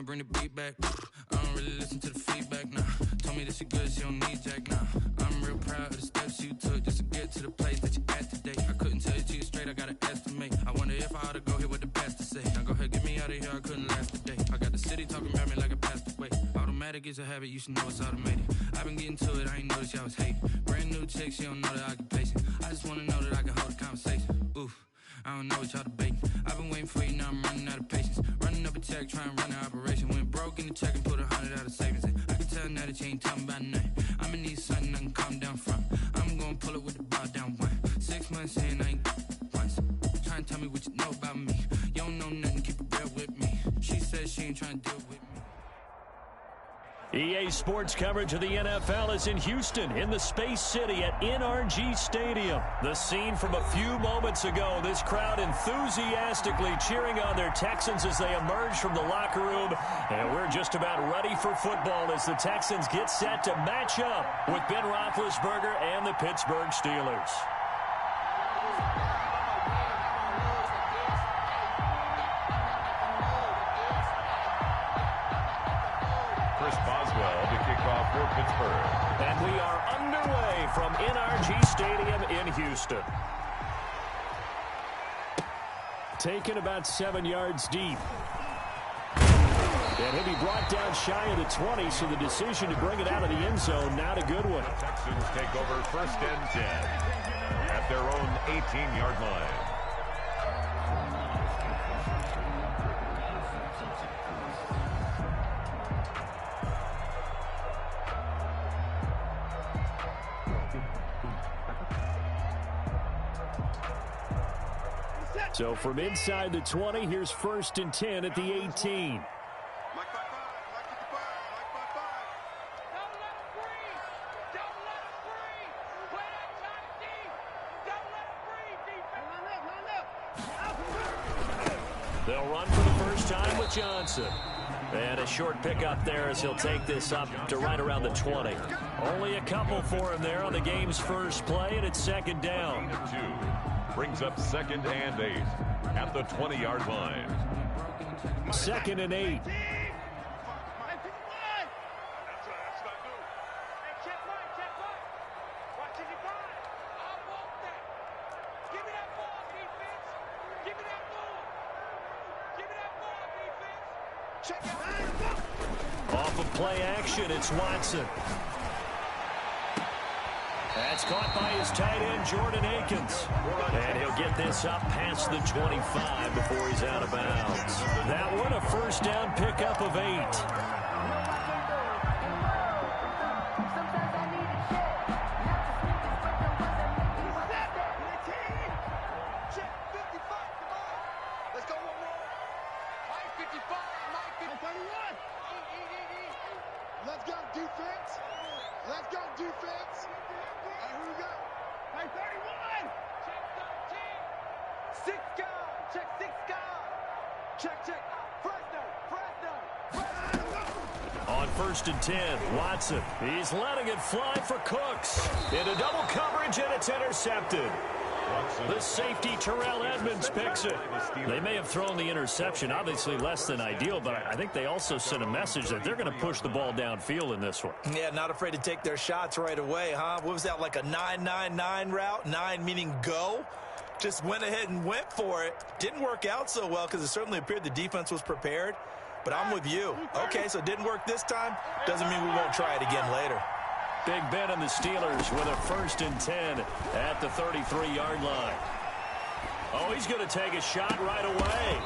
bring the beat back. I don't really listen to the feedback, nah. Told me that she good, she don't need Jack, nah. I'm real proud of the steps you took just to get to the place that you're at today. I couldn't tell you to you straight, I gotta estimate. I wonder if I ought to go here with the best to say. Now go ahead, get me out of here, I couldn't last today. I got the city talking about me like I passed away. Automatic is a habit, you should know it's automated. I've been getting to it, I ain't noticed y'all was hating. Brand new chick, she don't know the occupation. I just wanna know that I can hold a conversation. Oof. I don't know what y'all debating. I've been waiting for you, now I'm running out of patience. Running up a check, trying to run an operation. Went broke in the check and put 100 out of savings in. I can tell now that you ain't talking about nothing. I'ma need something I can calm down from. I'm gonna pull it with the bow down one. 6 months in, I ain't once. Trying to tell me what you know about me. You don't know nothing, keep it real with me. She says she ain't trying to deal with me. EA Sports coverage of the NFL is in Houston, in the Space City at NRG Stadium. The scene from a few moments ago, this crowd enthusiastically cheering on their Texans as they emerge from the locker room. And we're just about ready for football as the Texans get set to match up with Ben Roethlisberger and the Pittsburgh Steelers. For Pittsburgh. And we are underway from NRG Stadium in Houston. Taken about 7 yards deep. And he'll be brought down shy of the 20, so the decision to bring it out of the end zone, not a good one. The Texans take over 1st and 10 at their own 18-yard line. So from inside the 20, here's 1st and 10 at the 18. They'll run for the first time with Johnson. And a short pickup there as he'll take this up to right around the 20. Only a couple for him there on the game's first play, and it's 2nd down. Brings up 2nd and 8 at the 20-yard line. 2nd and 8. Off of play action, it's Watson. That's caught by his tight end, Jordan Akins. And he'll get this up past the 25 before he's out of bounds. That one, a 1st down pickup of 8. Let's go, defense. Let's go, defense. All right, here we go. Hey, 31. Check 13. 6 guard. Check 6 guard. Check. Fresno. On 1st and 10, Watson. He's letting it fly for Cooks. Into double coverage, and it's intercepted. The safety, Terrell Edmonds, picks it. They may have thrown the interception, obviously less than ideal, but I think they also sent a message that they're going to push the ball downfield in this one. Yeah, not afraid to take their shots right away, huh? What was that, like a 9-9-9 route? 9 meaning go? Just went ahead and went for it. Didn't work out so well because it certainly appeared the defense was prepared. But I'm with you. Okay, so it didn't work this time. Doesn't mean we won't try it again later. Big Ben and the Steelers with a 1st and 10 at the 33-yard line. Oh, he's going to take a shot right away.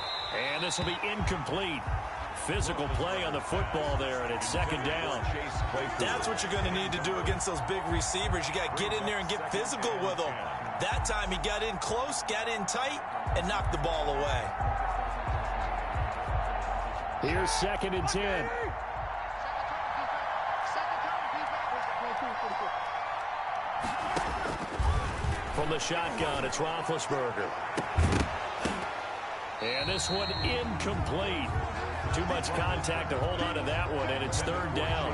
And this will be incomplete. Physical play on the football there, and it's 2nd down. That's what you're going to need to do against those big receivers. You got to get in there and get physical with them. That time he got in close, got in tight, and knocked the ball away. Here's 2nd and 10. From the shotgun, it's Roethlisberger. And this one incomplete. Too much contact to hold on to that one, and it's 3rd down.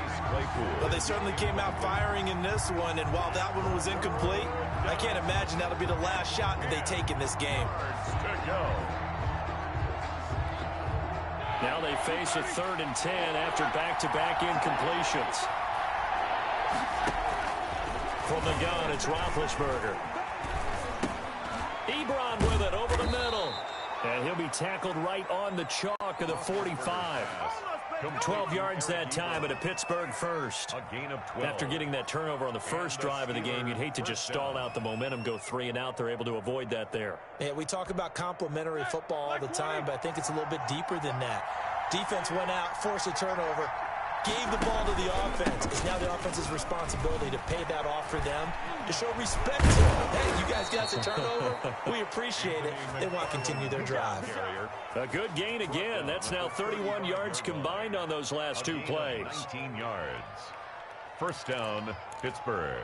Well, they certainly came out firing in this one, and while that one was incomplete, I can't imagine that'll be the last shot that they take in this game. Now they face a 3rd and 10 after back-to-back incompletions. From the gun, it's Roethlisberger. Ebron with it over the middle. And he'll be tackled right on the chalk of the 45. 12 yards that time at a Pittsburgh first. A gain of 12. After getting that turnover on the first drive of the game, you'd hate to just stall out the momentum, go 3 and out. They're able to avoid that there. Yeah, we talk about complementary football all the time, but I think it's a little bit deeper than that. Defense went out, forced a turnover, gave the ball to the offense. It's now the offense's responsibility to pay that off for them, to show respect to them. Hey, you guys got the turnover? We appreciate it. They want to continue their drive. A good gain again. That's now 31 yards combined on those last 2 plays. 19 yards. First down, Pittsburgh.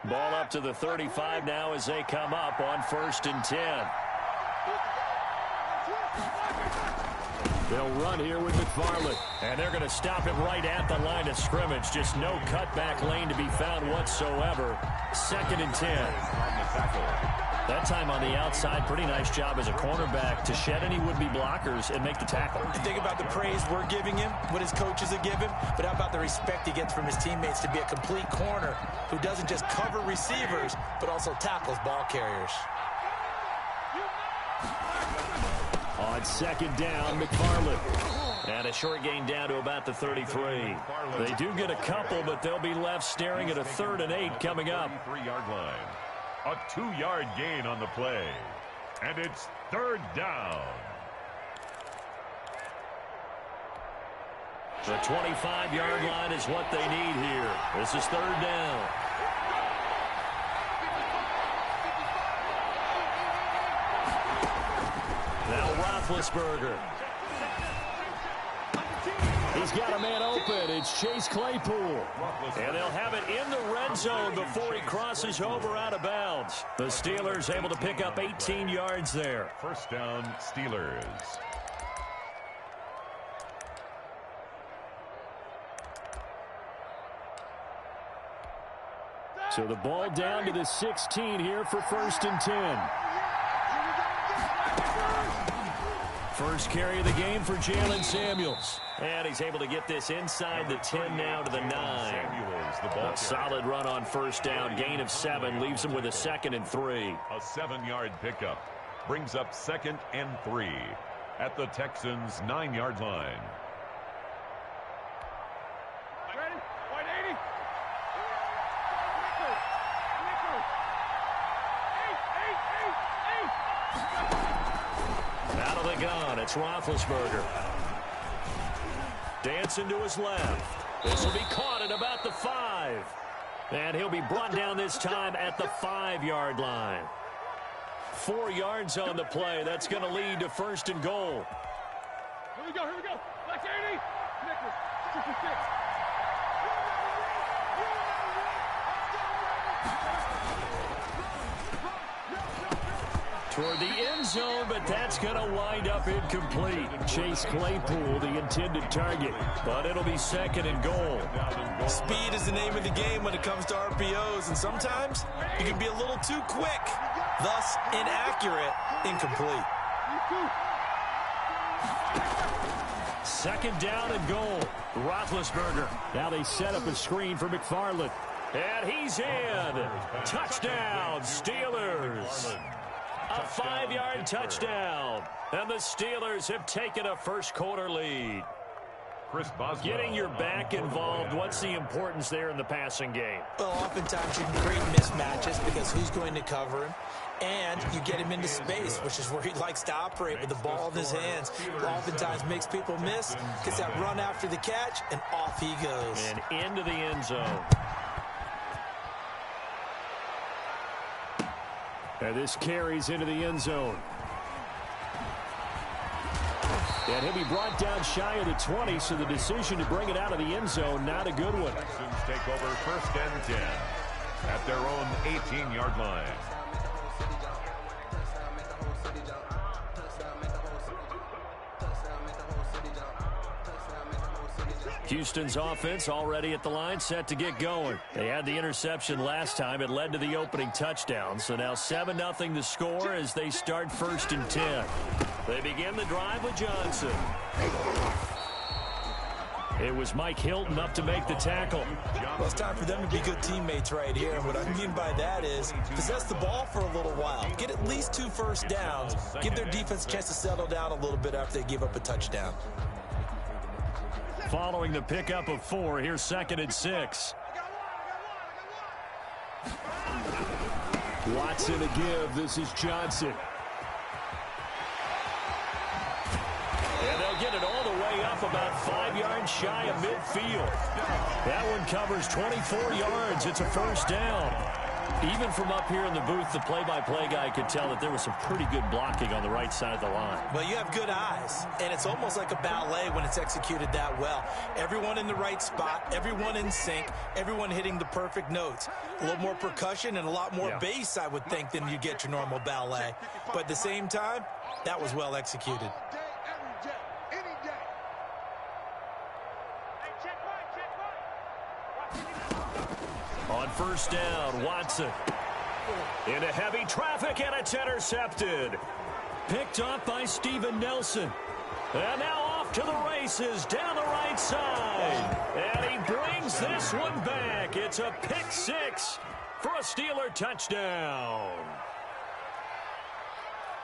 Ball up to the 35 now as they come up on 1st and 10. They'll run here with McFarland. And they're going to stop him right at the line of scrimmage. Just no cutback lane to be found whatsoever. 2nd and 10. That time on the outside, pretty nice job as a cornerback to shed any would-be blockers and make the tackle. Think about the praise we're giving him, what his coaches have given, but how about the respect he gets from his teammates to be a complete corner who doesn't just cover receivers, but also tackles ball carriers. On 2nd down, McFarland. And a short gain down to about the 33. They do get a couple, but they'll be left staring at a 3rd and 8 coming up. 3-yard line. A 2-yard gain on the play. And it's 3rd down. The 25-yard line is what they need here. This is 3rd down. Now Roethlisberger. He's got a man open. It's Chase Claypool. And they'll have it in the red zone before he crosses over out of bounds. The Steelers able to pick up 18 yards there. First down, Steelers. So the ball down to the 16 here for 1st and 10. First carry of the game for Jalen Samuels. And he's able to get this inside the 10 now to the 9. A solid run on 1st down. Gain of 7 leaves him with a 2nd and 3. A 7-yard pickup brings up 2nd and 3 at the Texans' 9-yard line. Ready? White 80. Out of the gun, it's Roethlisberger. Dancing to his left. This will be caught at about the 5. And he'll be brought down this time at the 5-yard line. 4 yards on the play. That's going to lead to 1st and goal. Here we go, here we go. Flex 80. Nicholas, 66. Toward the end zone, but that's going to wind up incomplete. Chase Claypool, the intended target, but it'll be 2nd and goal. Speed is the name of the game when it comes to RPOs, and sometimes you can be a little too quick, thus inaccurate, incomplete. 2nd down and goal. Roethlisberger. Now they set up a screen for McFarland. And he's in. Touchdown, Steelers. A 5-yard touchdown. And the Steelers have taken a first-quarter lead. Getting your back involved, what's the importance there in the passing game? Well, oftentimes you can create mismatches because who's going to cover him? And you get him into space, which is where he likes to operate with the ball in his hands. Oftentimes makes people miss, gets that run after the catch, and off he goes. And into the end zone. And this carries into the end zone. And he'll be brought down shy of the 20, so the decision to bring it out of the end zone, not a good one. Texans take over 1st and 10 at their own 18-yard line. Houston's offense already at the line, set to get going. They had the interception last time. It led to the opening touchdown. So now 7-0 the score as they start 1st and 10. They begin the drive with Johnson. It was Mike Hilton up to make the tackle. Well, it's time for them to be good teammates right here. And what I mean by that is possess the ball for a little while. Get at least 2 first downs. Give their defense a chance to settle down a little bit after they give up a touchdown. Following the pickup of 4, here's 2nd and 6. Watson to give. This is Johnson. And they'll get it all the way up about 5 yards shy of midfield. That one covers 24 yards. It's a first down. Even from up here in the booth, the play-by-play guy could tell that there was some pretty good blocking on the right side of the line. Well, you have good eyes, and it's almost like a ballet when it's executed that well. Everyone in the right spot, everyone in sync, everyone hitting the perfect notes. A little more percussion and a lot more bass, I would think, than you get your normal ballet. But at the same time, that was well executed. On first down, Watson into heavy traffic, and it's intercepted. Picked up by Steven Nelson. And now off to the races down the right side. And he brings this one back. It's a pick 6 for a Steeler touchdown.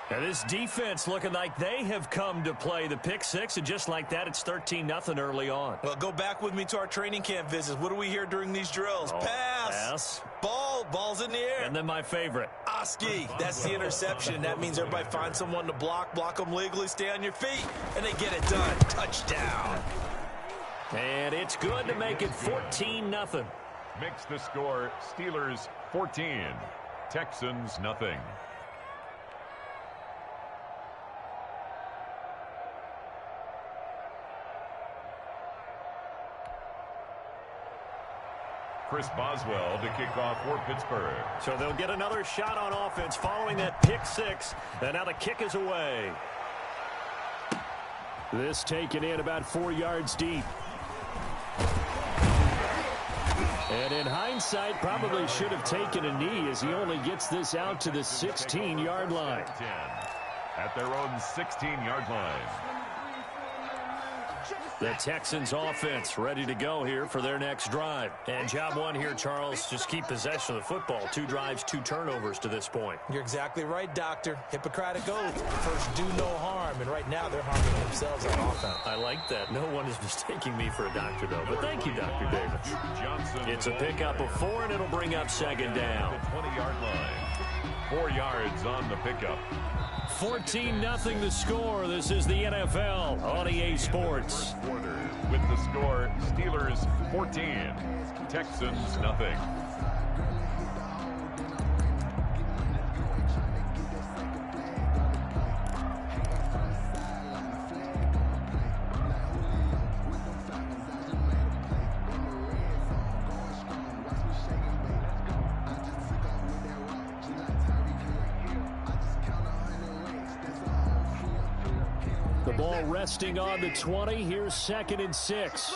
And this defense looking like they have come to play the pick 6, and just like that, it's 13-0 early on. Well, go back with me to our training camp visits. What do we hear during these drills? Pass. Ball's in the air. And then my favorite. Oski. That's the interception. That means everybody finds someone to block them legally, stay on your feet, and they get it done. Touchdown. And it's good to make it 14-0. Makes the score Steelers 14, Texans nothing. Chris Boswell to kick off for Pittsburgh. So they'll get another shot on offense following that pick 6. And now the kick is away. This taken in about 4 yards deep. And in hindsight, probably should have taken a knee as he only gets this out to the 16-yard line. 10 at their own 16-yard line. The Texans offense ready to go here for their next drive. And job one here, Charles, just keep possession of the football. 2 drives, 2 turnovers to this point. You're exactly right, Doctor. Hippocratic oath. First, do no harm. And right now, they're harming themselves on offense. I like that. No one is mistaking me for a doctor, though. But thank you, Dr. Davis. It's a pickup of 4, and it'll bring up 2nd down. 20-yard line. 4 yards on the pickup. 14-0 the score. This is the NFL on EA Sports. With the score, Steelers 14, Texans nothing. The ball resting on the 20. Here's 2nd and 6.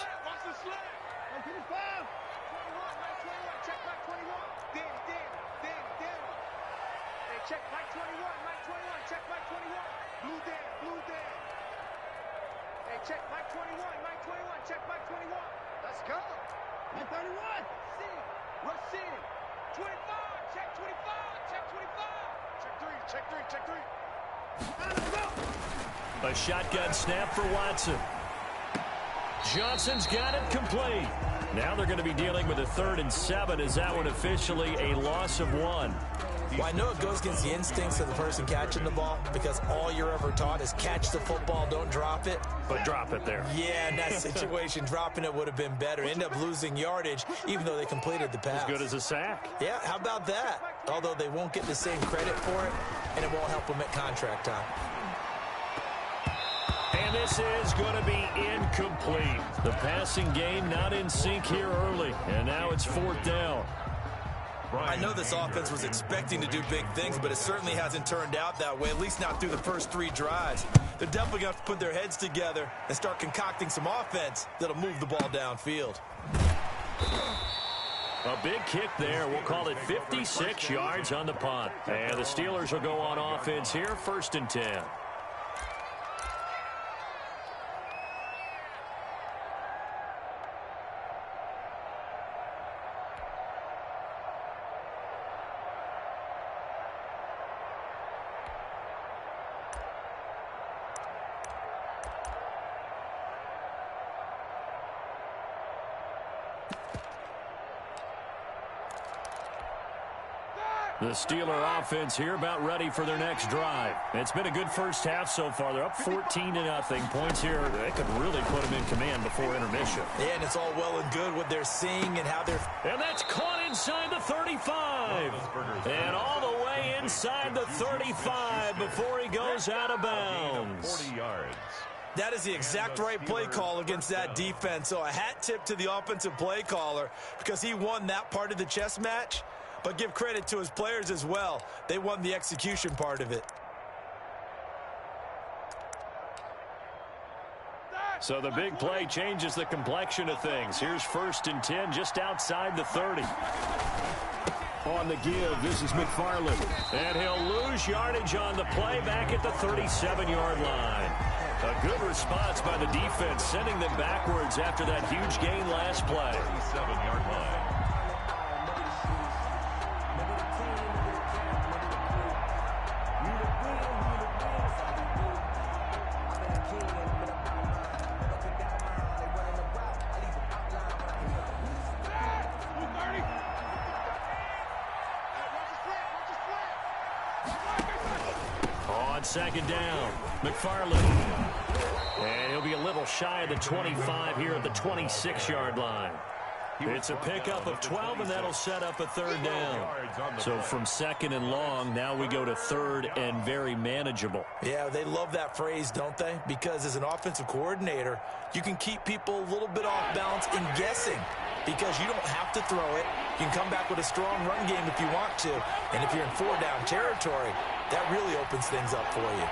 A shotgun snap for Watson. Johnson's got it complete. Now they're going to be dealing with a 3rd and 7. Is that one officially a loss of 1? Well, I know it goes against the instincts of the person catching the ball because all you're ever taught is catch the football, don't drop it. But drop it there. Yeah, in that situation, dropping it would have been better. End up losing yardage, even though they completed the pass. As good as a sack. Yeah, how about that? Although they won't get the same credit for it, and it won't help them at contract time. And this is going to be incomplete. The passing game not in sync here early. And now it's 4th down. I know this offense was expecting to do big things, but it certainly hasn't turned out that way, at least not through the first 3 drives. They're definitely going to have to put their heads together and start concocting some offense that'll move the ball downfield. A big kick there. We'll call it 56 yards on the punt. And the Steelers will go on offense here, 1st and 10. The Steeler offense here about ready for their next drive. It's been a good first half so far. They're up 14-0. Points here, they could really put them in command before intermission. Yeah, and it's all well and good what they're seeing and how they're... And that's caught inside the 35. And all the way inside the 35 before he goes out of bounds. 40 yards. That is the exact right play call against that defense. So a hat tip to the offensive play caller because he won that part of the chess match. But give credit to his players as well. They won the execution part of it. So the big play changes the complexion of things. Here's 1st and 10 just outside the 30. On the give, this is McFarland. And he'll lose yardage on the play back at the 37-yard line. A good response by the defense, sending them backwards after that huge gain last play. 37-yard line. On 2nd down, McFarland. And he'll be a little shy of the 25 here at the 26-yard line. It's a pickup of 12, and that'll set up a 3rd down. So from 2nd and long, now we go to 3rd and very manageable. Yeah, they love that phrase, don't they? Because as an offensive coordinator, you can keep people a little bit off balance and guessing because you don't have to throw it. You can come back with a strong run game if you want to. And if you're in 4-down territory, that really opens things up for you.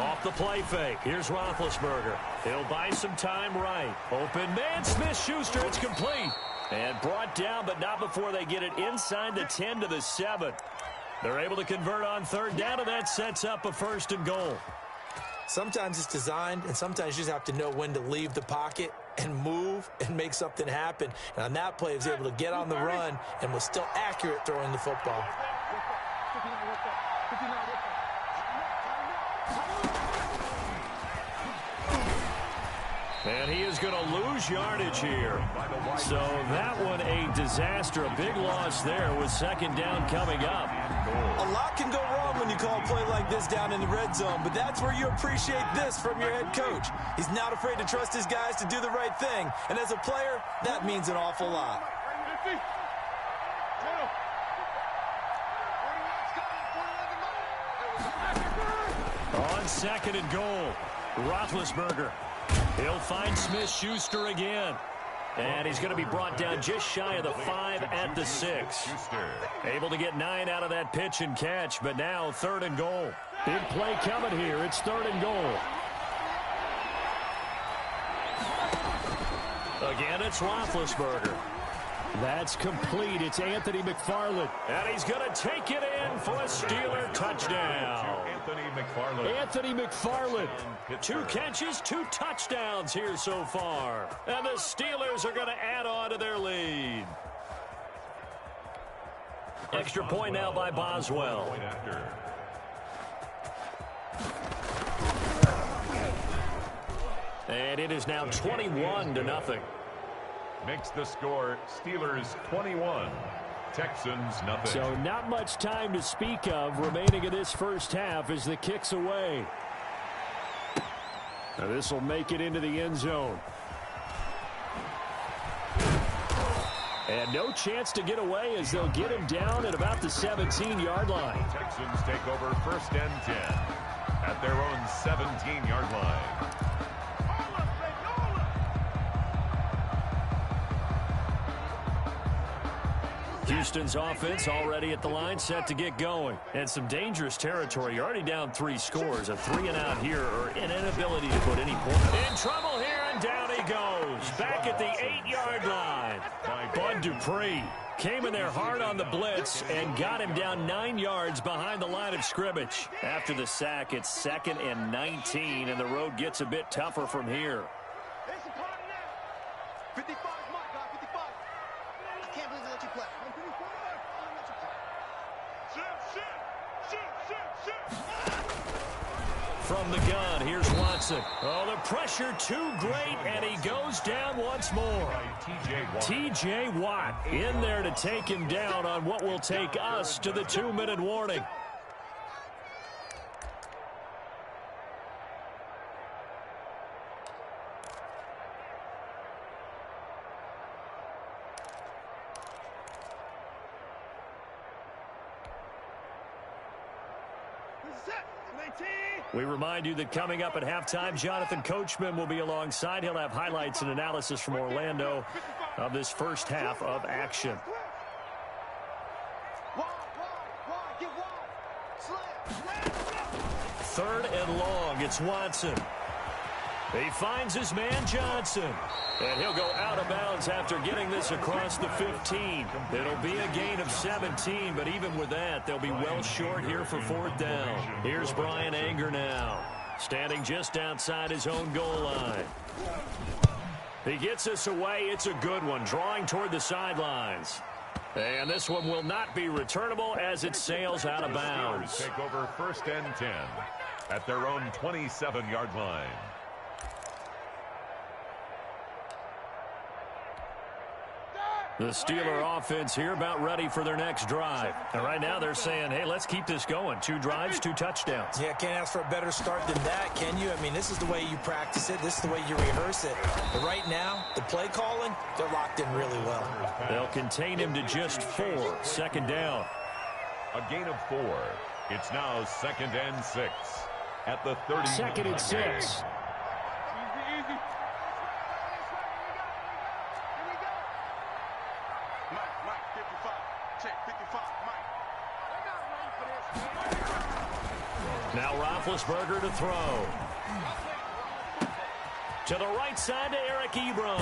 Off the play fake. Here's Roethlisberger. He'll buy some time right. Open man, Smith-Schuster. It's complete. And brought down, but not before they get it inside the 10 to the 7. They're able to convert on 3rd down, and that sets up a 1st and goal. Sometimes it's designed, and sometimes you just have to know when to leave the pocket and move and make something happen. And on that play, he was able to get on the run and was still accurate throwing the football. And he is going to lose yardage here. So that one a disaster. A big loss there with 2nd down coming up. A lot can go wrong when you call a play like this down in the red zone, but that's where you appreciate this from your head coach. He's not afraid to trust his guys to do the right thing. And as a player, that means an awful lot. On 2nd and goal, Roethlisberger. He'll find Smith-Schuster again. And he's going to be brought down just shy of the 5 at the 6. Able to get 9 out of that pitch and catch, but now 3rd and goal. Big play coming here. It's 3rd and goal. Again, it's Roethlisberger. That's complete. It's Anthony McFarland. And he's going to take it in for a Steeler touchdown. Anthony McFarland. 2 catches, 2 touchdowns here so far. And the Steelers are going to add on to their lead. Extra point now by Boswell. And it is now 21-0. Makes the score Steelers 21, Texans nothing. So not much time to speak of remaining in this first half as the kick's away. Now this will make it into the end zone. And no chance to get away as they'll get him down at about the 17-yard line. Texans take over 1st and 10 at their own 17-yard line. Houston's offense already at the line, set to get going. And some dangerous territory. You're already down 3 scores. A 3-and-out here, or an inability to put any point. In trouble here, and down he goes. Back at the 8-yard line. Bud Dupree came in there hard on the blitz and got him down 9 yards behind the line of scrimmage. After the sack, it's 2nd and 19, and the road gets a bit tougher from here. 55, my God, 55. I can't believe they let you play. From the gun, here's Watson. Oh, the pressure too great, and he goes down once more. T.J. Watt in there to take him down on what will take us to the 2-minute warning. We remind you that coming up at halftime, Jonathan Coachman will be alongside. He'll have highlights and analysis from Orlando of this first half of action. Third and long, it's Watson. He finds his man Johnson. And he'll go out of bounds after getting this across the 15. It'll be a gain of 17, but even with that, they'll be well short here for 4th down. Here's Brian Anger now, standing just outside his own goal line. He gets us away. It's a good one, drawing toward the sidelines. And this one will not be returnable as it sails out of bounds. Take over 1st and 10 at their own 27-yard line. The Steeler offense here about ready for their next drive. And right now they're saying, hey, let's keep this going. 2 drives, 2 touchdowns. Yeah, can't ask for a better start than that, can you? I mean, this is the way you practice it. This is the way you rehearse it. But right now, the play calling, they're locked in really well. They'll contain him to just 4. 2nd down. A gain of 4. It's now 2nd and 6 at the 30. 2nd and 6. Now Roethlisberger to throw. To the right side to Eric Ebron.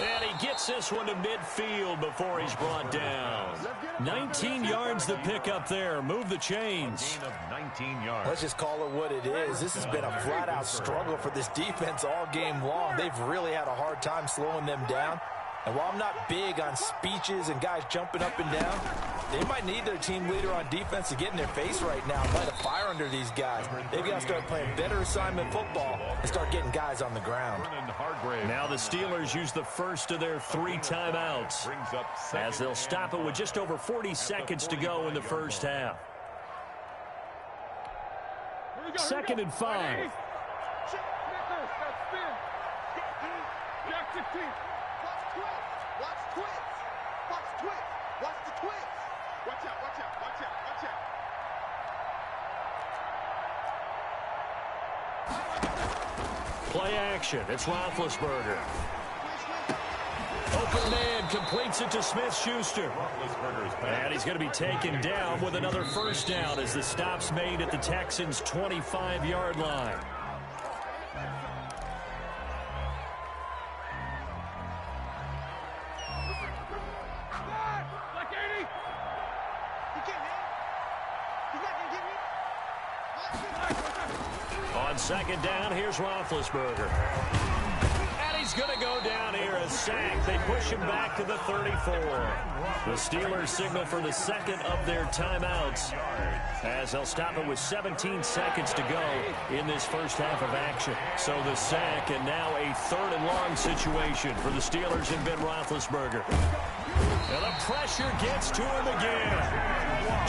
And he gets this one to midfield before he's brought down. 19 yards the pick up there. Move the chains. Gain of 19 yards. Let's just call it what it is. This has been a flat-out struggle for this defense all game long. They've really had a hard time slowing them down. And while I'm not big on speeches and guys jumping up and down, they might need their team leader on defense to get in their face right now and light a fire under these guys. They've got to start playing better assignment football and start getting guys on the ground. Now the Steelers use the first of their 3 timeouts as they'll stop it with just over 40 seconds to go in the first half. 2nd and 5. Play action. It's Roethlisberger. Open man completes it to Smith-Schuster. And he's going to be taken down with another first down as the stop's made at the Texans' 25-yard line. On 2nd down, here's Roethlisberger. And he's going to go down here, a sack. They push him back to the 34. The Steelers signal for the 2nd of their timeouts as they'll stop it with 17 seconds to go in this first half of action. So the sack, and now a 3rd and long situation for the Steelers and Ben Roethlisberger. And the pressure gets to him again.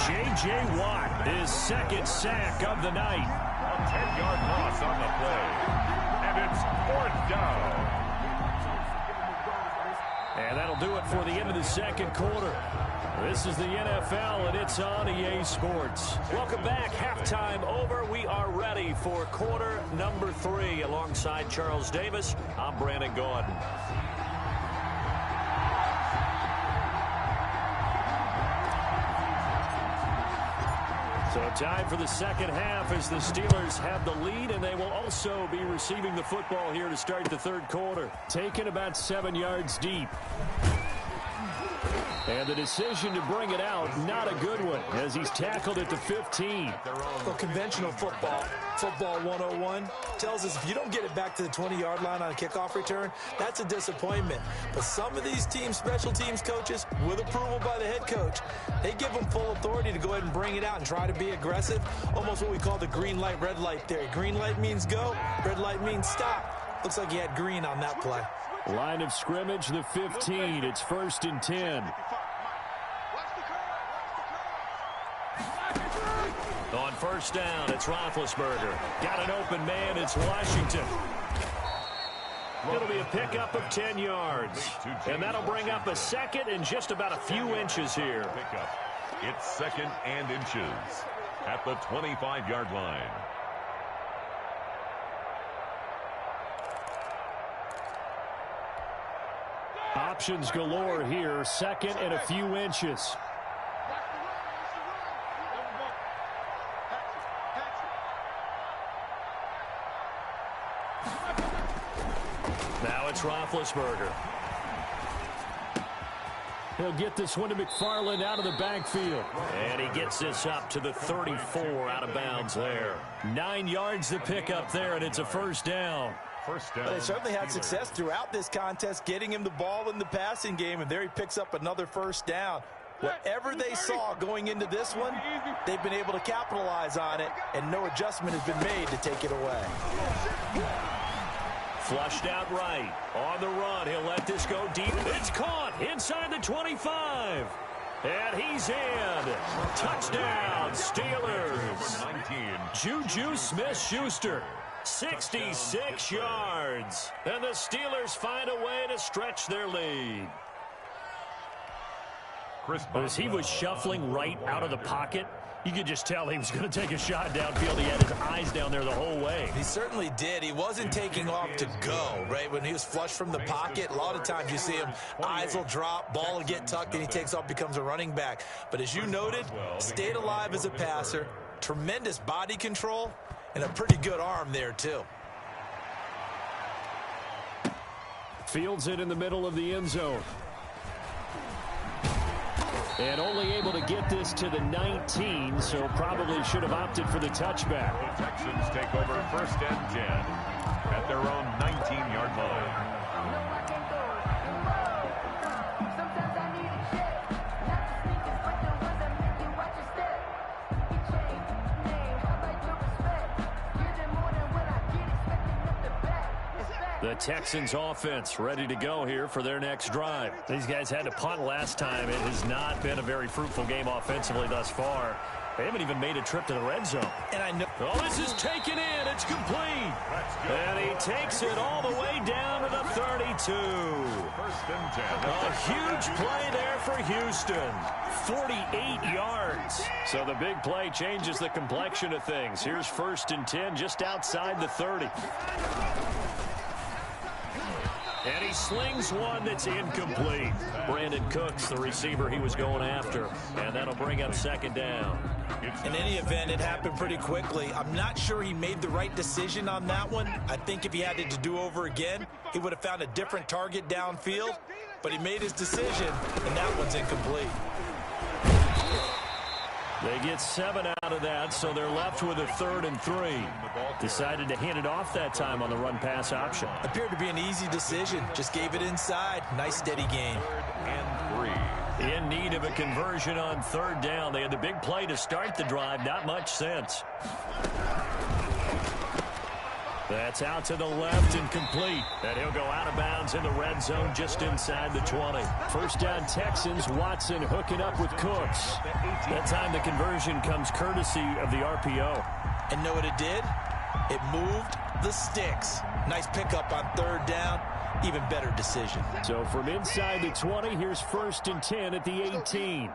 J.J. Watt, his 2nd sack of the night. 10-yard loss on the play. And it's 4th down. And that'll do it for the end of the 2nd quarter. This is the NFL, and it's on EA Sports. Welcome back. Halftime over. We are ready for quarter number 3. Alongside Charles Davis, I'm Brandon Gordon. So time for the second half as the Steelers have the lead, and they will also be receiving the football here to start the third quarter. Taken about 7 yards deep. And the decision to bring it out, not a good one, as he's tackled at the 15. Well, conventional football 101, tells us if you don't get it back to the 20-yard line on a kickoff return, that's a disappointment. But some of these teams, special teams coaches, with approval by the head coach, they give them full authority to go ahead and bring it out and try to be aggressive, almost what we call the green light, red light theory. Green light means go, red light means stop. Looks like he had green on that play. Line of scrimmage, the 15. It's 1st and 10. On first down, it's Roethlisberger. Got an open man, it's Washington. It'll be a pickup of 10 yards. And that'll bring up a second and just about a few inches here. It's 2nd and inches at the 25-yard line. Options galore here. 2nd and a few inches. Now it's Roethlisberger. He'll get this one to McFarland out of the backfield. And he gets this up to the 34 out of bounds there. 9 yards to pick up there, and it's a first down. Well, they certainly had success throughout this contest, getting him the ball in the passing game, and there he picks up another first down. Whatever they saw going into this one, they've been able to capitalize on it, and no adjustment has been made to take it away. Flushed out right. On the run, he'll let this go deep. It's caught inside the 25. And he's in. Touchdown, Steelers. Juju Smith-Schuster. 66 yards. And the Steelers find a way to stretch their lead. As he was shuffling right out of the pocket, you could just tell he was going to take a shot downfield. He had his eyes down there the whole way. He certainly did. He wasn't taking off to go, right? When he was flushed from the pocket, a lot of times you see him, eyes will drop, ball will get tucked, and he takes off, becomes a running back. But as you noted, stayed alive as a passer, tremendous body control, and a pretty good arm there, too. Fields it in the middle of the end zone. And only able to get this to the 19, so probably should have opted for the touchback. The Texans take over 1st and 10 at their own 19-yard line. The Texans offense ready to go here for their next drive. These guys had to punt last time. It has not been a very fruitful game offensively thus far. They haven't even made a trip to the red zone. And I know. Oh, this is taken in. It's complete. And he takes it all the way down to the 32. 1st and 10. A huge play there for Houston. 48 yards. So the big play changes the complexion of things. Here's 1st and 10 just outside the 30. And he slings one that's incomplete. Brandon Cooks, the receiver he was going after. And that'll bring up 2nd down. In any event, it happened pretty quickly. I'm not sure he made the right decision on that one. I think if he had it to do over again, he would have found a different target downfield. But he made his decision, and that one's incomplete. They get 7 out of that, so they're left with a 3rd and 3. Decided to hand it off that time on the run-pass option. Appeared to be an easy decision. Just gave it inside. Nice, steady game. 3rd and 3. In need of a conversion on 3rd down. They had the big play to start the drive. Not much sense. That's out to the left and complete. And he'll go out of bounds in the red zone just inside the 20. 1st down Texans. Watson hooking up with Cooks. That time the conversion comes courtesy of the RPO. And know what it did? It moved the sticks. Nice pickup on 3rd down. Even better decision. So from inside the 20, here's 1st and 10 at the 18.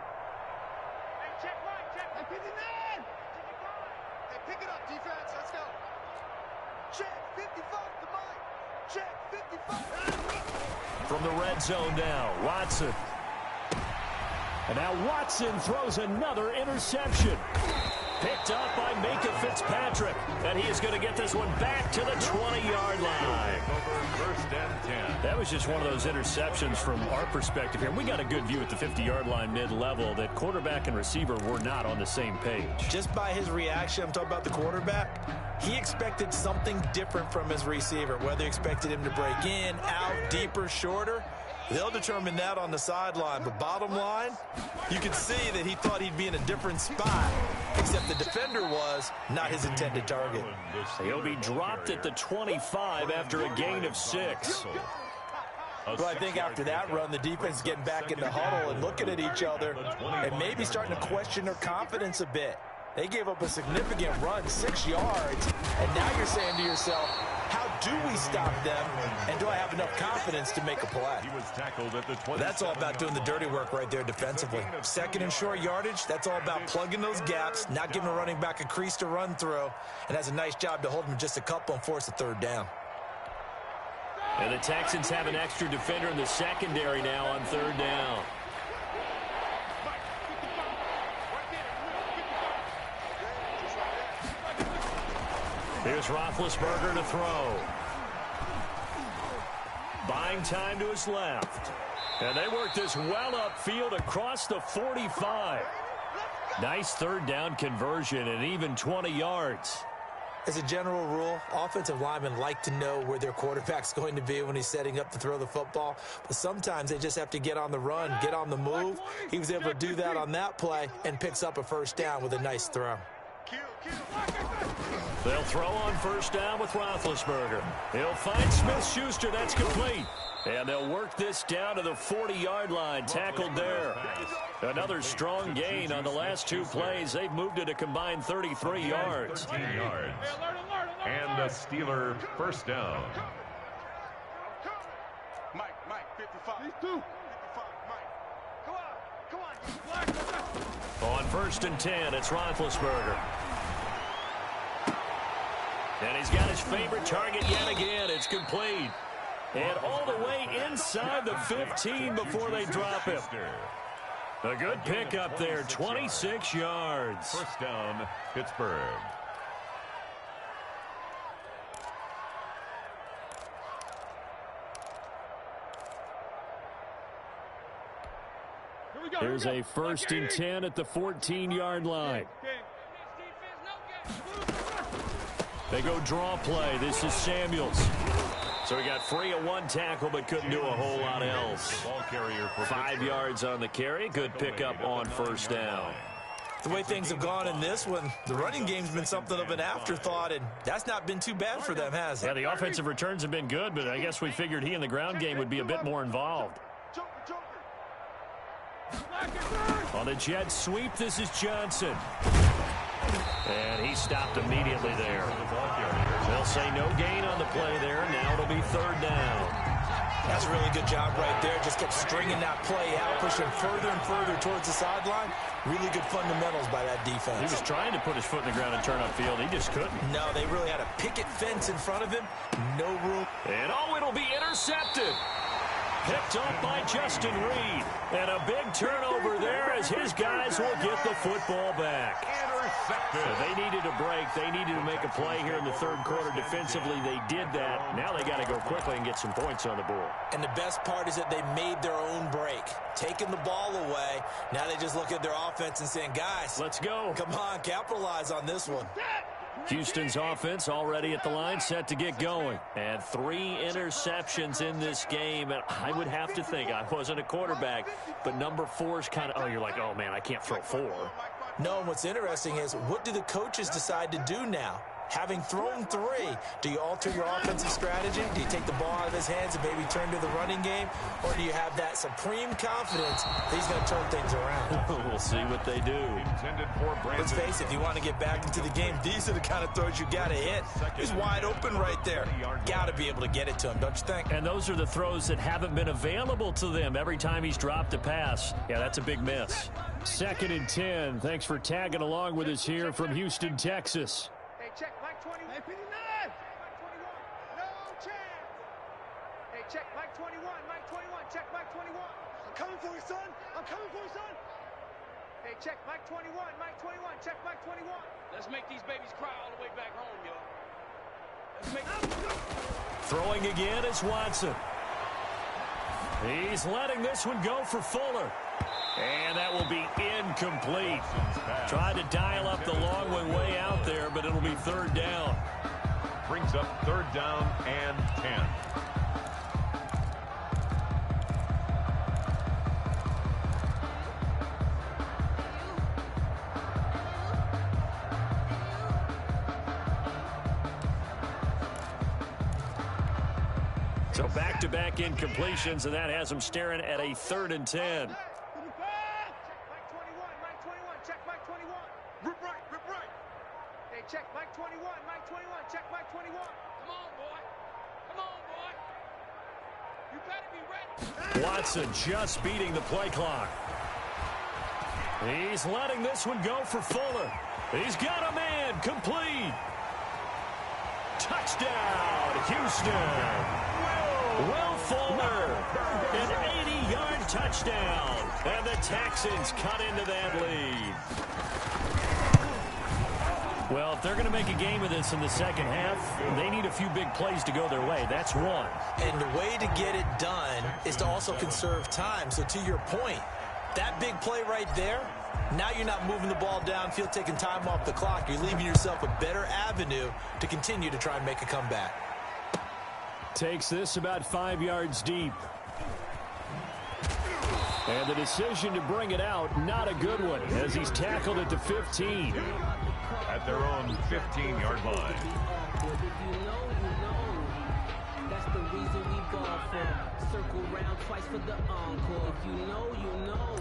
From the red zone now, Watson. And now Watson throws another interception. picked up by Minka Fitzpatrick. And he is going to get this one back to the 20-yard line. First and 10. That was just one of those interceptions from our perspective here. We got a good view at the 50-yard line mid-level that quarterback and receiver were not on the same page. Just by his reaction, I'm talking about the quarterback, he expected something different from his receiver, whether he expected him to break in, out, deeper, shorter. They'll determine that on the sideline. But bottom line, you can see that he thought he'd be in a different spot, except the defender was not his intended target. He'll be dropped at the 25 after a gain of 6. But I think after that run, the defense is getting back in the huddle and looking at each other and maybe starting to question their confidence a bit. They gave up a significant run, 6 yards, and now you're saying to yourself, how do we stop them, and do I have enough confidence to make a play? He was tackled at the 20. That's all about doing the dirty work right there defensively. Second and short yardage, that's all about plugging those gaps, not giving a running back a crease to run through, and has a nice job to hold him just a couple and force a third down. And the Texans have an extra defender in the secondary now on third down. Here's Roethlisberger to throw. Buying time to his left. And they work this well upfield across the 45. Nice third down conversion and even 20 yards. As a general rule, offensive linemen like to know where their quarterback's going to be when he's setting up to throw the football. But sometimes they just have to get on the run, get on the move. He was able to do that on that play and picks up a first down with a nice throw. They'll throw on first down with Roethlisberger. He'll find Smith-Schuster. That's complete. And they'll work this down to the 40-yard line. Tackled there. Another strong gain on the last 2 plays. They've moved it a combined 33 yards. 13 yards. And a Steeler first down. Mike, 55. 55, Mike. Come on. On first and 10, it's Roethlisberger. And he's got his favorite target yet again. It's complete. And all the way inside the 15 before they drop him. A good pickup there, 26 yards. First down, Pittsburgh. Here's a first and 10 at the 14-yard line. They go draw play. This is Samuels. So he got free of 1 tackle but couldn't do a whole lot else. 5 yards on the carry. Good pickup on first down. The way things have gone in this one, the running game's been something of an afterthought, and that's not been too bad for them, has it? Yeah, the offensive returns have been good, but I guess we figured he in the ground game would be a bit more involved. On the jet sweep, this is Johnson. And he stopped immediately there. They'll say no gain on the play there. Now it'll be third down. That's a really good job right there. Just kept stringing that play out, pushing further and further towards the sideline. Really good fundamentals by that defense. He was trying to put his foot in the ground and turn upfield. He just couldn't. No, they really had a picket fence in front of him. No room. And oh, it'll be intercepted. Picked up by Justin Reed. And a big turnover there as his guys will get the football back. So they needed a break. They needed to make a play here in the third quarter defensively. They did that. Now they got to go quickly and get some points on the board. And the best part is that they made their own break. Taking the ball away. Now they just look at their offense and saying, guys, let's go. Come on, capitalize on this one. Houston's offense already at the line, set to get going. And 3 interceptions in this game. And I would have to think, I wasn't a quarterback, but number 4 is kind of, oh, you're like, oh, man, I can't throw 4. No, and what's interesting is, what do the coaches decide to do now? Having thrown 3, do you alter your offensive strategy? Do you take the ball out of his hands and maybe turn to the running game? Or do you have that supreme confidence that he's going to turn things around? We'll see what they do. Let's face it, if you want to get back into the game, these are the kind of throws you got to hit. He's wide open right there. Got to be able to get it to him, don't you think? And those are the throws that haven't been available to them every time he's dropped a pass. Yeah, that's a big miss. 2nd and 10. Thanks for tagging along with us here from Houston, Texas. Hey, check Mike 20. Hey, 59. Mike 21. No chance. Hey, check Mike 21. Mike 21. Check Mike 21. I'm coming for you, son. I'm coming for you, son. Hey, check Mike 21, Mike 21, check Mike 21. Let's make these babies cry all the way back home, yo. Let's make Throwing again is Watson. He's letting this one go for Fuller. And that will be incomplete. Tried to dial up the long one way out there, but it'll be third down. Brings up third down and 10. So back-to-back incompletions, and that has them staring at a 3rd and 10. Mike 21, Mike 21, check Mike 21. Rip right. Hey, check Mike 21, Mike 21, check Mike 21. Come on, boy. You better be ready. Watson just beating the play clock. He's letting this one go for Fuller. He's got a man, complete. Touchdown, Houston. Will Fuller, an 80-yard touchdown, and the Texans cut into that lead. Well, if they're going to make a game of this in the second half, they need a few big plays to go their way. That's one. And the way to get it done is to also conserve time. So to your point, that big play right there, now you're not moving the ball downfield, taking time off the clock. You're leaving yourself a better avenue to continue to try and make a comeback. Takes this about 5 yards deep. And the decision to bring it out, not a good one, as he's tackled at the 15. At their own 15-yard line. If you know, that's the reason we ball for. Circle round twice for the encore. If you know, you know.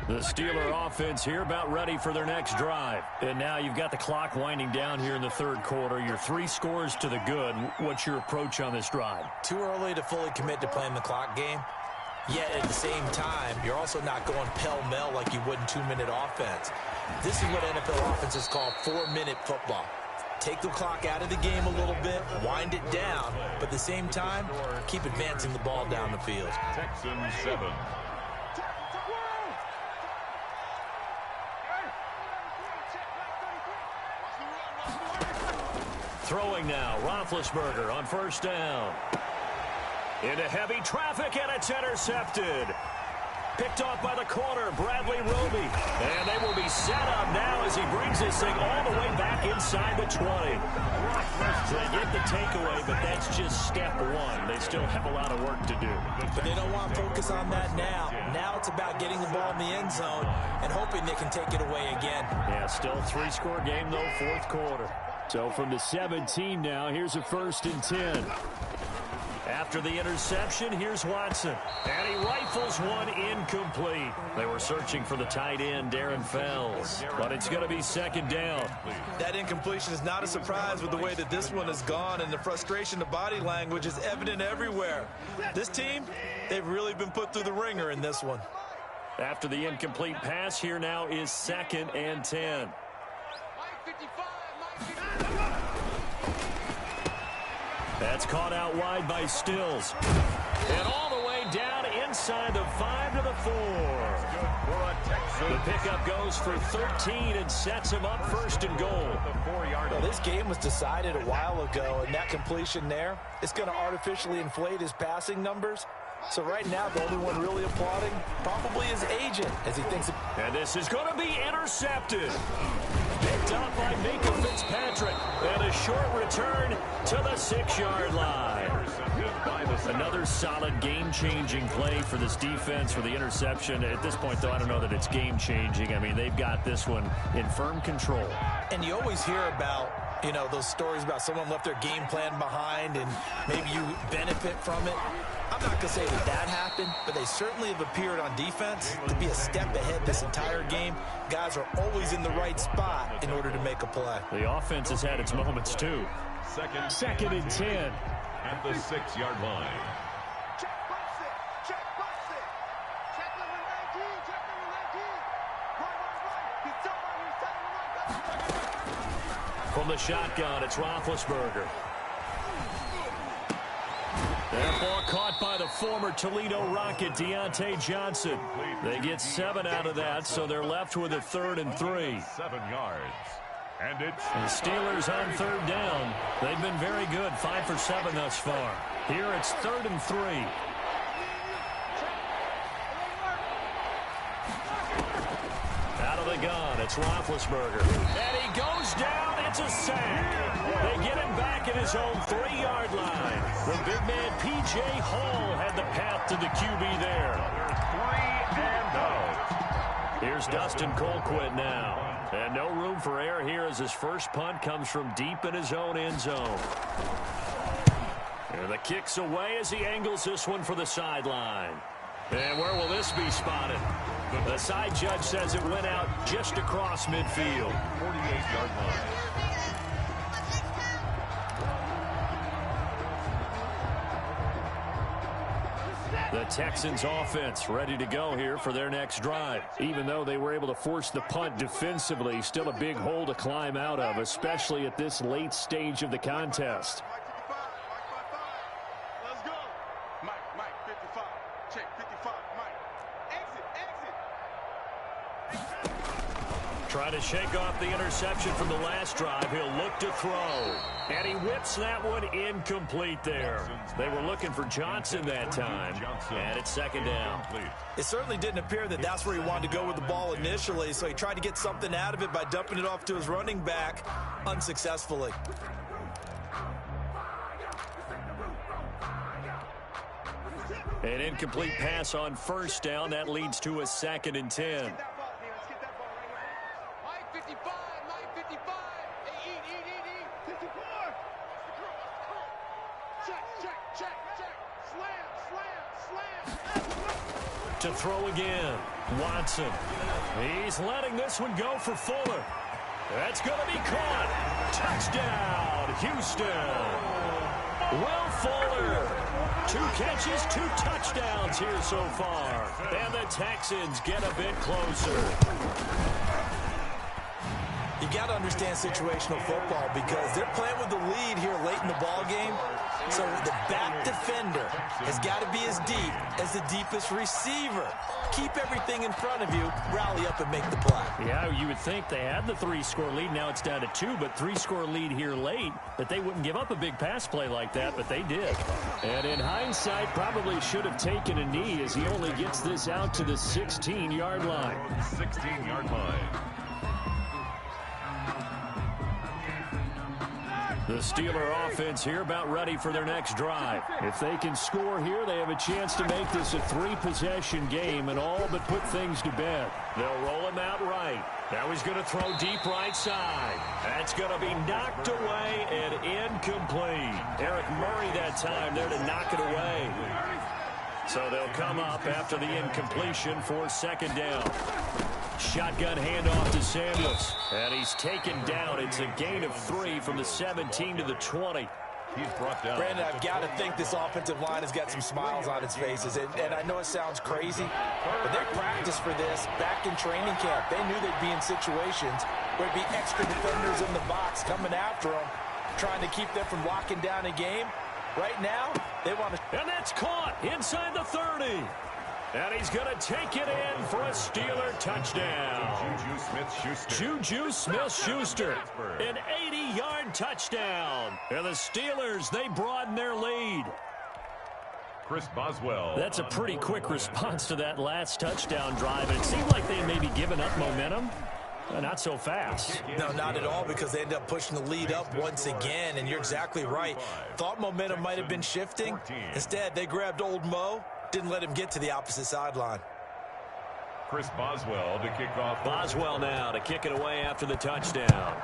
The Steeler offense here about ready for their next drive. And now you've got the clock winding down here in the third quarter. You're 3 scores to the good. What's your approach on this drive? Too early to fully commit to playing the clock game. Yet at the same time, you're also not going pell-mell like you would in 2-minute offense. This is what NFL offenses call 4-minute football. Take the clock out of the game a little bit, wind it down, but at the same time, keep advancing the ball down the field. Texans 7. Throwing now, Roethlisberger on first down. Into heavy traffic, and it's intercepted. Picked off by the corner, Bradley Roby. And they will be set up now as he brings this thing all the way back inside the 20. They get the takeaway, but that's just step one. They still have a lot of work to do. But they don't want to focus on that now. Now it's about getting the ball in the end zone and hoping they can take it away again. Yeah, still 3-score game, though, fourth quarter. So from the 17 now, here's a 1st and 10. After the interception, here's Watson. And he rifles one incomplete. They were searching for the tight end, Darren Fells. But it's going to be second down. That incompletion is not a surprise with the way that this one has gone, and the frustration of body language is evident everywhere. This team, they've really been put through the ringer in this one. After the incomplete pass, here now is 2nd and 10. Mike 55, Mike 55. That's caught out wide by Stills. And all the way down inside the 5 to the 4. The pickup goes for 13 and sets him up 1st and goal. Well, this game was decided a while ago, and that completion there is going to artificially inflate his passing numbers. So right now, the only one really applauding probably his agent as he thinks. And this is going to be intercepted. Picked up by Minka Fitzpatrick. And a short return to the 6-yard line. Another solid game-changing play for this defense for the interception. At this point, though, I don't know that it's game-changing. I mean, they've got this one in firm control. And you always hear about, you know, those stories about someone left their game plan behind and maybe you benefit from it. I'm not going to say that that happened, but they certainly have appeared on defense to be a step ahead this entire game. Guys are always in the right spot in order to make a play. The offense has had its moments, too. Second and 10. At the 6-yard line. Check bust it. Check bust it. Check number 19. Check number 19. Run. Get somebody inside the run. From the shotgun, it's Roethlisberger. That ball caught by the former Toledo Rocket, Deontay Johnson. They get 7 out of that, so they're left with a 3rd and 3. 7 yards. And it's the Steelers on 3rd down. They've been very good, 5 for 7 thus far. Here it's 3rd and 3. Out of the gun, it's Roethlisberger. And he goes down. It's a sack. They get him back at his own 3-yard line. The big man, P.J. Hall, had the path to the QB there. 3 and out. Here's Dustin Colquitt now. And no room for error here as his first punt comes from deep in his own end zone. And the kick's away as he angles this one for the sideline. And where will this be spotted? The side judge says it went out just across midfield. 48-yard line. The Texans offense ready to go here for their next drive. Even though they were able to force the punt defensively, still a big hole to climb out of, especially at this late stage of the contest. Let's go. Mike, 55. Check, 55. Mike. Exit. Trying to shake off the interception from the last drive. He'll look to throw. And he whips that one incomplete there. They were looking for Johnson that time. And it's 2nd down. It certainly didn't appear that that's where he wanted to go with the ball initially, so he tried to get something out of it by dumping it off to his running back unsuccessfully. An incomplete pass on 1st down. That leads to a 2nd and 10. To throw again, Watson. He's letting this one go for Fuller. That's going to be caught. Touchdown, Houston. Will Fuller. 2 catches, 2 touchdowns here so far. And the Texans get a bit closer. You got to understand situational football because they're playing with the lead here late in the ball game. So the back defender has got to be as deep as the deepest receiver. Keep everything in front of you, rally up and make the play. Yeah, you would think they had the 3-score lead. Now it's down to 2, but 3-score lead here late, that they wouldn't give up a big pass play like that, but they did. And in hindsight, probably should have taken a knee as he only gets this out to the 16-yard line. 16-yard line. The Steeler offense here about ready for their next drive. If they can score here, they have a chance to make this a 3-possession game and all but put things to bed. They'll roll him out right. Now he's going to throw deep right side. That's going to be knocked away and incomplete. Eric Murray that time there to knock it away. So they'll come up after the incompletion for 2nd down. Shotgun handoff to Samuels. And he's taken down. It's a gain of 3 from the 17 to the 20. He's brought down. Brandon, I've got to think this offensive line has got some smiles on its faces. And I know it sounds crazy, but they practiced for this back in training camp. They knew they'd be in situations where there'd be extra defenders in the box coming after them, trying to keep them from locking down a game. Right now, they want to... And that's caught inside the 30. And he's going to take it in for a Steeler touchdown. Juju Smith-Schuster, an 80-yard touchdown. And the Steelers, they broaden their lead. Chris Boswell. That's a pretty quick response to that last touchdown drive. And it seemed like they may be giving up momentum. Not so fast. No, not at all, because they end up pushing the lead up once again. And you're exactly right. Thought momentum might have been shifting. Instead, they grabbed old Mo. Didn't let him get to the opposite sideline. Chris Boswell to kick off. Boswell now to kick it away after the touchdown.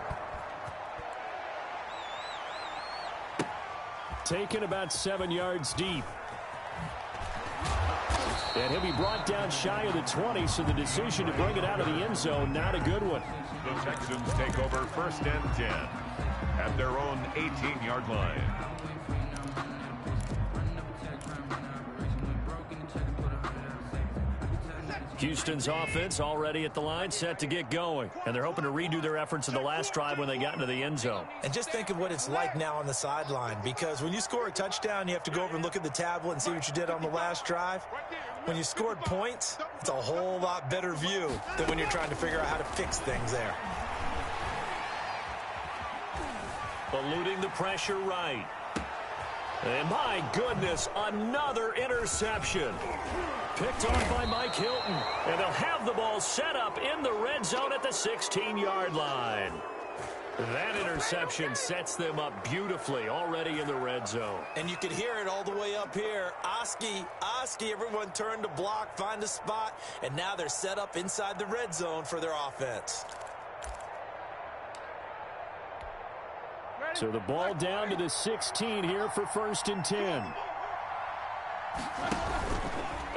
Taken about 7 yards deep. And he'll be brought down shy of the 20, so the decision to bring it out of the end zone, not a good one. The Texans take over 1st and 10 at their own 18-yard line. Houston's offense already at the line, set to get going. And they're hoping to redo their efforts in the last drive when they got into the end zone. And just think of what it's like now on the sideline, because when you score a touchdown, you have to go over and look at the tablet and see what you did on the last drive. When you scored points, it's a whole lot better view than when you're trying to figure out how to fix things there. Eluding the pressure right. And my goodness, another interception. Picked off by Mike Hilton. And they'll have the ball set up in the red zone at the 16-yard line. That interception sets them up beautifully already in the red zone. And you could hear it all the way up here. Oski, everyone turned to block, find a spot, and now they're set up inside the red zone for their offense. So the ball down to the 16 here for 1st and 10.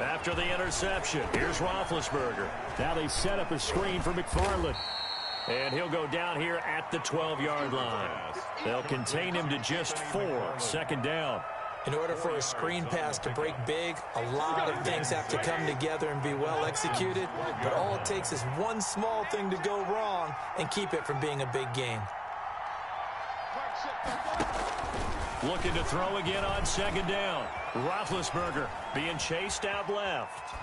After the interception, here's Roethlisberger. Now they set up a screen for McFarland. And he'll go down here at the 12-yard line. They'll contain him to just 4, 2nd down. In order for a screen pass to break big, a lot of things have to come together and be well executed. But all it takes is one small thing to go wrong and keep it from being a big gain. Looking to throw again on 2nd down. Roethlisberger being chased out left.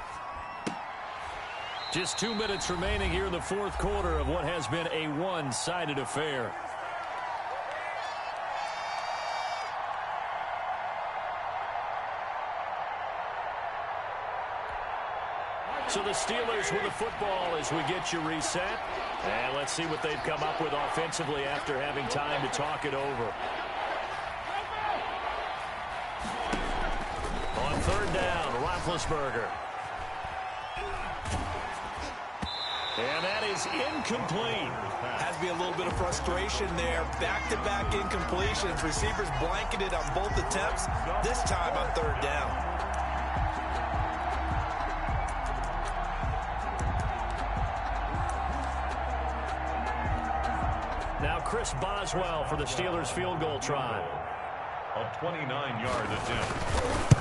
Just 2 minutes remaining here in the 4th quarter of what has been a one-sided affair. So the Steelers with the football as we get you reset. And let's see what they've come up with offensively after having time to talk it over. On 3rd down, Roethlisberger. And that is incomplete. Has to be a little bit of frustration there. Back-to-back incompletions. Receivers blanketed on both attempts. This time on 3rd down. Now Chris Boswell for the Steelers field goal try. A 29-yard attempt.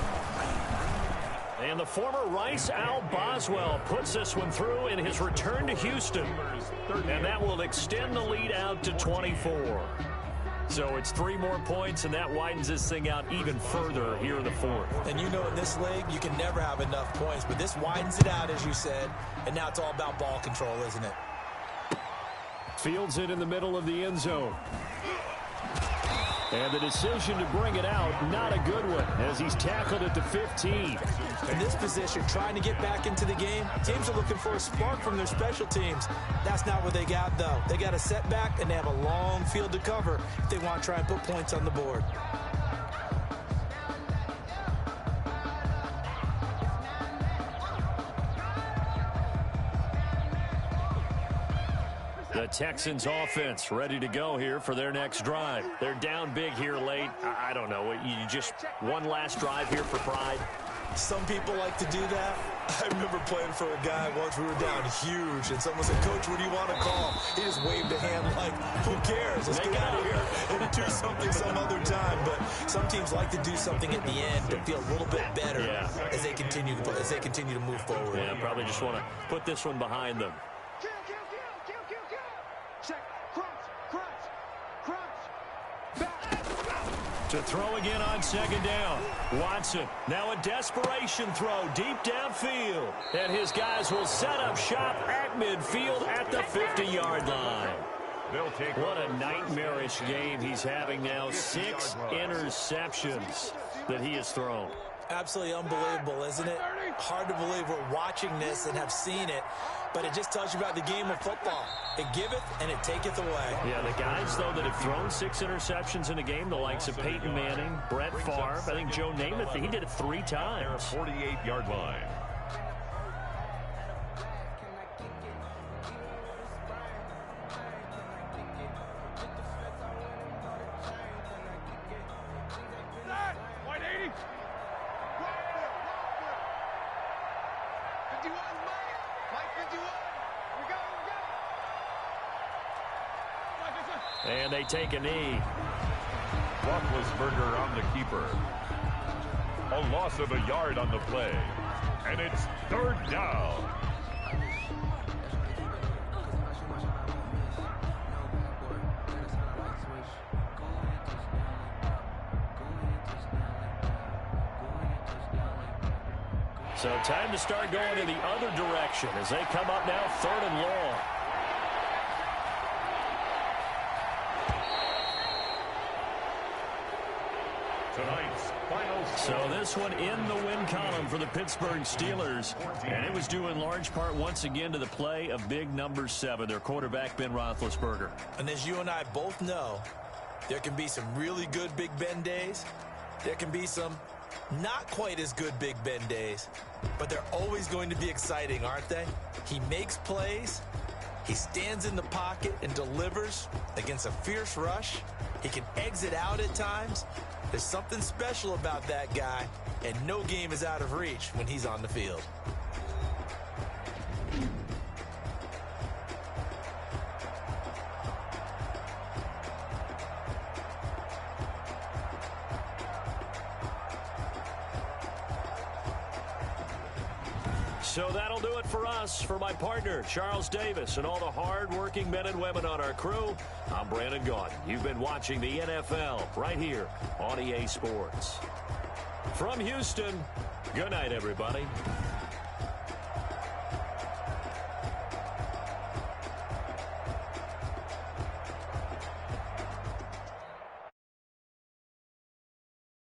And the former Rice Al Boswell puts this one through in his return to Houston. And that will extend the lead out to 24. So it's 3 more points, and that widens this thing out even further here in the 4th. And you know in this league, you can never have enough points. But this widens it out, as you said. And now it's all about ball control, isn't it? Fields it in the middle of the end zone. And the decision to bring it out, not a good one, as he's tackled at the 15. In this position, trying to get back into the game, teams are looking for a spark from their special teams. That's not what they got, though. They got a setback, and they have a long field to cover if they want to try and put points on the board. The Texans offense ready to go here for their next drive. They're down big here late. I don't know. You just one last drive here for pride. Some people like to do that. I remember playing for a guy once. We were down huge, and someone said, "Coach, what do you want to call?" He just waved a hand like, "Who cares? Let's get out of here and do something some other time." But some teams like to do something at the end to feel a little bit better as they continue to move forward. Yeah, probably just want to put this one behind them. To throw again on 2nd down. Watson, now a desperation throw deep downfield. And his guys will set up shop at midfield at the 50-yard line. What a nightmarish game he's having now. 6 interceptions that he has thrown. Absolutely unbelievable, isn't it? Hard to believe we're watching this and have seen it, but it just tells you about the game of football. It giveth and it taketh away. Yeah, the guys, though, that have thrown 6 interceptions in a game, the likes of Peyton Manning, Brett Favre, I think Joe Namath, he did it 3 times. 48-yard line. And they take a knee. Roethlisberger on the keeper. A loss of a yard on the play. And it's 3rd down. So time to start going in the other direction as they come up now 3rd and long. Tonight's final score. So this one in the win column for the Pittsburgh Steelers. And it was due in large part once again to the play of big number 7, their quarterback Ben Roethlisberger. And as you and I both know, there can be some really good Big Ben days. There can be some not quite as good Big Ben days. But they're always going to be exciting, aren't they? He makes plays. He stands in the pocket and delivers against a fierce rush. He can exit out at times. There's something special about that guy, and no game is out of reach when he's on the field. So that'll do it for us. For my partner, Charles Davis, and all the hard-working men and women on our crew, I'm Brandon Gaudin. You've been watching the NFL right here on EA Sports. From Houston, good night, everybody.